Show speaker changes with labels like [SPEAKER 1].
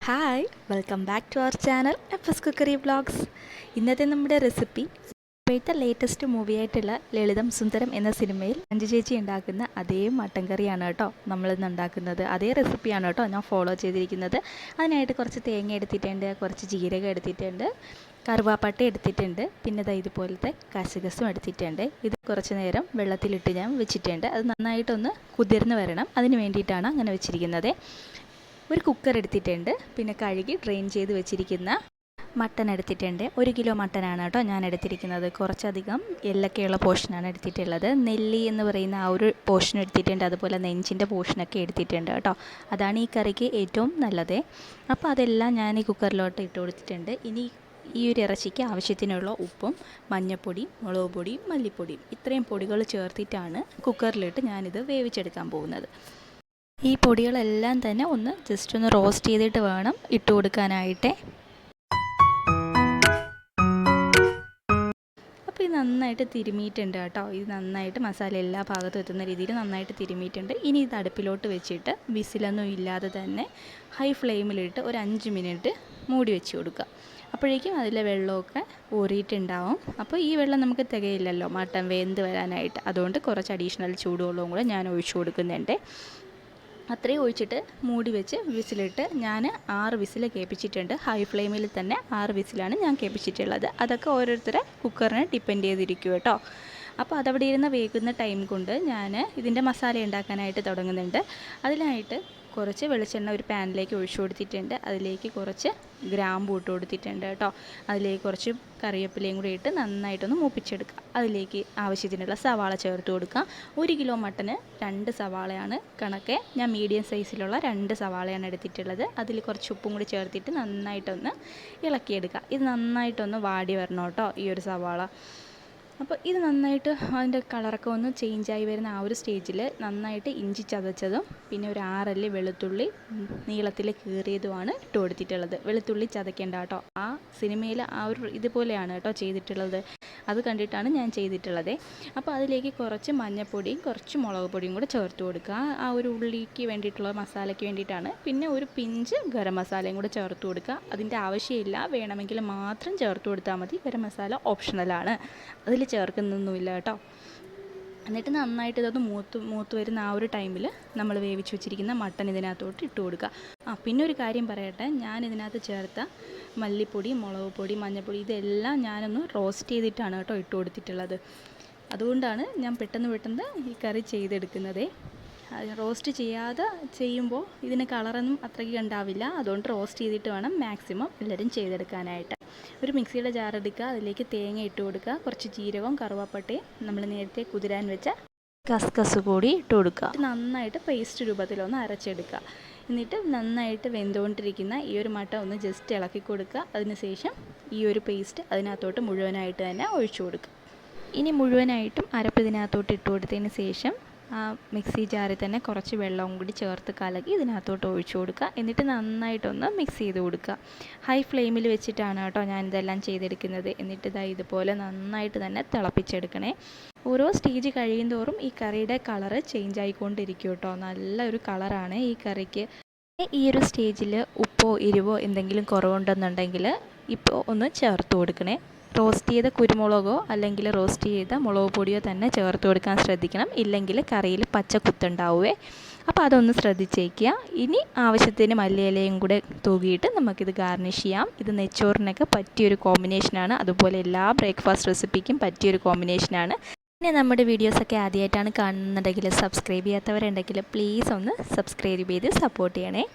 [SPEAKER 1] Hi welcome back to our channel fscookeryvlogs. ഇന്നത്തെ നമ്മുടെ recipe ഇപ്പോഴത്തെ ലേറ്റസ്റ്റ് മൂവിയായിട്ടുള്ള ലളിതം സുന്ദരം എന്ന സിനിമയിൽ അഞ്ചു ചേച്ചി ഉണ്ടാക്കുന്ന അതേ മട്ടൻ കറിയാണ് കേട്ടോ നമ്മളിന്ന് ഉണ്ടാക്കുന്നത്. അതേ റെസിപ്പിയാണ് കേട്ടോ ഞാൻ ഫോളോ ചെയ്തിരിക്കുന്നത്. അതിനായിട്ട് കുറച്ച് തേങ്ങ എടുത്തിട്ടുണ്ട്, കുറച്ച് ജീരകം എടുത്തിട്ടുണ്ട്, കറുവാപ്പട്ട എടുത്തിട്ടുണ്ട്, പിന്നെ ഇതുപോലത്തെ കശകസും എടുത്തിട്ടുണ്ട്. ഇത് കുറച്ച് നേരം വെള്ളത്തിലിട്ട് ഞാൻ വെച്ചിട്ടുണ്ട്. അത് നന്നായിട്ടൊന്ന് കുതിർന്ന് വരണം, അതിന് വേണ്ടിയിട്ടാണ് അങ്ങനെ വെച്ചിരിക്കുന്നത്. ഒരു കുക്കർ എടുത്തിട്ടുണ്ട്, പിന്നെ കഴുകി ഡ്രെയിൻ ചെയ്ത് വെച്ചിരിക്കുന്ന മട്ടൻ എടുത്തിട്ടുണ്ട്. 1 കിലോ മട്ടനാണ് കേട്ടോ ഞാൻ എടുത്തിരിക്കുന്നത്. കുറച്ചധികം എല്ലൊക്കെയുള്ള പോർഷനാണ് എടുത്തിട്ടുള്ളത്. നെല്ലി എന്ന് പറയുന്ന ആ ഒരു പോർഷൻ എടുത്തിട്ടുണ്ട്, അതുപോലെ നെഞ്ചിൻ്റെ പോർഷനൊക്കെ എടുത്തിട്ടുണ്ട് കേട്ടോ. അതാണ് ഈ കറിക്ക് ഏറ്റവും നല്ലത്. അപ്പോൾ അതെല്ലാം ഞാൻ ഈ കുക്കറിലോട്ട് ഇട്ട് കൊടുത്തിട്ടുണ്ട്. ഇനി ഈ ഒരു ഇറച്ചിക്ക് ആവശ്യത്തിനുള്ള ഉപ്പും മഞ്ഞൾപ്പൊടിയും മുളക് പൊടിയും മല്ലിപ്പൊടിയും ഇത്രയും പൊടികൾ ചേർത്തിട്ടാണ് കുക്കറിലിട്ട് ഞാനിത് വേവിച്ചെടുക്കാൻ പോകുന്നത്. ഈ പൊടികളെല്ലാം തന്നെ ജസ്റ്റ് ഒന്ന് റോസ്റ്റ് ചെയ്തിട്ട് വേണം ഇട്ട് കൊടുക്കാനായിട്ട്. അപ്പോൾ ഇത് നന്നായിട്ട് തിരുമിയിട്ടുണ്ട് കേട്ടോ. ഇത് നന്നായിട്ട് മസാല എല്ലാ ഭാഗത്തും എത്തുന്ന രീതിയിൽ നന്നായിട്ട് തിരുമിയിട്ടുണ്ട്. ഇനി ഇത് അടുപ്പിലോട്ട് വെച്ചിട്ട് വിസിലൊന്നും ഇല്ലാതെ തന്നെ ഹൈ ഫ്ലെയിമിലിട്ട് ഒരു 5 മിനിറ്റ് മൂടി വെച്ച് കൊടുക്കുക. അപ്പോഴേക്കും അതിലെ വെള്ളമൊക്കെ ഊറിയിട്ടുണ്ടാവും. അപ്പോൾ ഈ വെള്ളം നമുക്ക് തികയില്ലല്ലോ മട്ടൻ വെന്ത് വരാനായിട്ട്. അതുകൊണ്ട് കുറച്ച് അഡീഷണൽ ചൂടുവെള്ളവും കൂടെ ഞാൻ ഒഴിച്ചു കൊടുക്കുന്നുണ്ട്. അത്രയും ഒഴിച്ചിട്ട് മൂടി വെച്ച് വിസിലിട്ട് ഞാൻ 6 വിസിൽ കേൾപ്പിച്ചിട്ടുണ്ട്. ഹൈ ഫ്ലെയിമിൽ തന്നെ 6 വിസിലാണ് ഞാൻ കേൾപ്പിച്ചിട്ടുള്ളത്. അതൊക്കെ ഓരോരുത്തരെ കുക്കറിനെ ഡിപ്പെൻഡ് ചെയ്തിരിക്കും കേട്ടോ. അപ്പോൾ അതവിടെ ഇരുന്ന് വേകുന്ന ടൈം കൊണ്ട് ഞാൻ ഇതിൻ്റെ മസാല ഉണ്ടാക്കാനായിട്ട് തുടങ്ങുന്നുണ്ട്. അതിനായിട്ട് കുറച്ച് വെളിച്ചെണ്ണ ഒരു പാനിലേക്ക് ഒഴിച്ചു കൊടുത്തിട്ടുണ്ട്. അതിലേക്ക് കുറച്ച് ഗ്രാമ്പൂ ഇട്ട് കൊടുത്തിട്ടുണ്ട് കേട്ടോ. അതിലേക്ക് കുറച്ച് കറിവേപ്പിലയും കൂടി ഇട്ട് നന്നായിട്ടൊന്ന് മൂപ്പിച്ചെടുക്കുക. അതിലേക്ക് ആവശ്യത്തിനുള്ള സവാള ചേർത്ത് കൊടുക്കുക. 1 കിലോ മട്ടന് 2 സവാളയാണ് കണക്ക്. ഞാൻ മീഡിയം സൈസിലുള്ള 2 സവാളയാണ് എടുത്തിട്ടുള്ളത്. അതിൽ കുറച്ച് ഉപ്പും കൂടി ചേർത്തിട്ട് നന്നായിട്ടൊന്ന് ഇളക്കിയെടുക്കുക. ഇത് നന്നായിട്ടൊന്ന് വാടി വരണം കേട്ടോ ഈ ഒരു സവാള. അപ്പോൾ ഇത് നന്നായിട്ട് അതിൻ്റെ കളറൊക്കെ ഒന്ന് ചേഞ്ചായി വരുന്ന ആ ഒരു സ്റ്റേജിൽ നന്നായിട്ട് ഇഞ്ചി ചതച്ചതും പിന്നെ ഒരു 6 അല്ലി വെളുത്തുള്ളി നീളത്തിൽ കീറിയതുമാണ് ഇട്ട് കൊടുത്തിട്ടുള്ളത്. വെളുത്തുള്ളി ചതക്കേണ്ട കേട്ടോ. ആ സിനിമയിൽ ആ ഒരു ഇതുപോലെയാണ് കേട്ടോ ചെയ്തിട്ടുള്ളത്. അത് കണ്ടിട്ടാണ് ഞാൻ ചെയ്തിട്ടുള്ളത്. അപ്പോൾ അതിലേക്ക് കുറച്ച് മഞ്ഞൾപ്പൊടിയും കുറച്ച് മുളക് പൊടിയും കൂടെ ചേർത്ത് കൊടുക്കുക. ആ ഒരു ഉള്ളിക്ക് വേണ്ടിയിട്ടുള്ള മസാലയ്ക്ക് വേണ്ടിയിട്ടാണ്. പിന്നെ ഒരു പിഞ്ച് ഗരം മസാലയും കൂടെ ചേർത്ത് കൊടുക്കുക. അതിൻ്റെ ആവശ്യമില്ല, വേണമെങ്കിൽ മാത്രം ചേർത്ത് കൊടുത്താൽ മതി. ഗരം മസാല ഓപ്ഷണലാണ്, അതിൽ ചേർക്കുന്നൊന്നുമില്ല കേട്ടോ. എന്നിട്ട് നന്നായിട്ട് ഇതൊന്ന് മൂത്ത് വരുന്ന ആ ഒരു ടൈമിൽ നമ്മൾ വേവിച്ച് വെച്ചിരിക്കുന്ന മട്ടൻ ഇതിനകത്തോട്ട് ഇട്ട് കൊടുക്കുക. പിന്നെ ഒരു കാര്യം പറയട്ടെ, ഞാൻ ഇതിനകത്ത് ചേർത്ത മല്ലിപ്പൊടി, മുളക് പൊടി, മഞ്ഞൾപ്പൊടി ഇതെല്ലാം ഞാനൊന്ന് റോസ്റ്റ് ചെയ്തിട്ടാണ് കേട്ടോ ഇട്ട് കൊടുത്തിട്ടുള്ളത്. അതുകൊണ്ടാണ് ഞാൻ പെട്ടെന്ന് ഈ കറി ചെയ്തെടുക്കുന്നത്. റോസ്റ്റ് ചെയ്യാതെ ചെയ്യുമ്പോൾ ഇതിന് കളറൊന്നും അത്രയ്ക്ക് ഉണ്ടാവില്ല. അതുകൊണ്ട് റോസ്റ്റ് ചെയ്തിട്ട് വേണം മാക്സിമം എല്ലാവരും ചെയ്തെടുക്കാനായിട്ട്. ഒരു മിക്സിയുടെ ജാർ എടുക്കുക, അതിലേക്ക് തേങ്ങ ഇട്ട് കൊടുക്കുക, കുറച്ച് ജീരകവും കറുവാപ്പട്ടയും നമ്മൾ നേരത്തെ കുതിരാൻ വെച്ച കസ്കസ് കൂടി ഇട്ട് കൊടുക്കുക. നന്നായിട്ട് പേസ്റ്റ് രൂപത്തിലൊന്ന് അരച്ചെടുക്കുക. എന്നിട്ട് നന്നായിട്ട് വെന്തുകൊണ്ടിരിക്കുന്ന ഈ ഒരു മട്ട ഒന്ന് ജസ്റ്റ് ഇളക്കി കൊടുക്കുക. അതിനുശേഷം ഈ ഒരു പേസ്റ്റ് അതിനകത്തോട്ട് മുഴുവനായിട്ട് തന്നെ ഒഴിച്ചു കൊടുക്കുക. ഇനി മുഴുവനായിട്ടും അരപ്പ് ഇതിനകത്തോട്ട് ഇട്ട് കൊടുത്തതിന് ശേഷം ആ മിക്സി ജാറിൽ തന്നെ കുറച്ച് വെള്ളവും കൂടി ചേർത്ത് കലക്കി ഇതിനകത്തോട്ട് ഒഴിച്ചു കൊടുക്കുക. എന്നിട്ട് നന്നായിട്ടൊന്ന് മിക്സ് ചെയ്ത് കൊടുക്കുക. ഹൈ ഫ്ലെയിമിൽ വെച്ചിട്ടാണ് കേട്ടോ ഞാനിതെല്ലാം ചെയ്തെടുക്കുന്നത്. എന്നിട്ട് ഇതുപോലെ നന്നായിട്ട് തന്നെ തിളപ്പിച്ചെടുക്കണേ. ഓരോ സ്റ്റേജ് കഴിയും തോറും ഈ കറിയുടെ കളറ് ചേഞ്ച് ആയിക്കൊണ്ടിരിക്കും കേട്ടോ. നല്ലൊരു കളറാണ് ഈ കറിക്ക്. ഈ ഒരു സ്റ്റേജിൽ ഉപ്പോ എരിവോ എന്തെങ്കിലും കുറവുണ്ടെന്നുണ്ടെങ്കിൽ ഇപ്പോൾ ഒന്ന് ചേർത്ത് കൊടുക്കണേ. റോസ്റ്റ് ചെയ്ത കുരുമുളകോ അല്ലെങ്കിൽ റോസ്റ്റ് ചെയ്ത മുളക് പൊടിയോ തന്നെ ചേർത്ത് കൊടുക്കാൻ ശ്രദ്ധിക്കണം. ഇല്ലെങ്കിൽ കറിയിൽ പച്ച കുത്തുണ്ടാവുമേ. അപ്പോൾ അതൊന്ന് ശ്രദ്ധിച്ചേക്കുക. ഇനി ആവശ്യത്തിന് മല്ലിയിലയും കൂടെ തൂകിയിട്ട് നമുക്കിത് ഗാർണിഷ് ചെയ്യാം. ഇത് നെച്ചോറിനൊക്കെ പറ്റിയൊരു കോമ്പിനേഷനാണ്. അതുപോലെ എല്ലാ ബ്രേക്ക്ഫാസ്റ്റ് റെസിപ്പിക്കും പറ്റിയൊരു കോമ്പിനേഷനാണ്. പിന്നെ നമ്മുടെ വീഡിയോസൊക്കെ ആദ്യമായിട്ടാണ് കാണുന്നുണ്ടെങ്കിൽ, സബ്സ്ക്രൈബ് ചെയ്യാത്തവരുണ്ടെങ്കിൽ പ്ലീസ് ഒന്ന് സബ്സ്ക്രൈബ് ചെയ്ത് സപ്പോർട്ട് ചെയ്യണേ.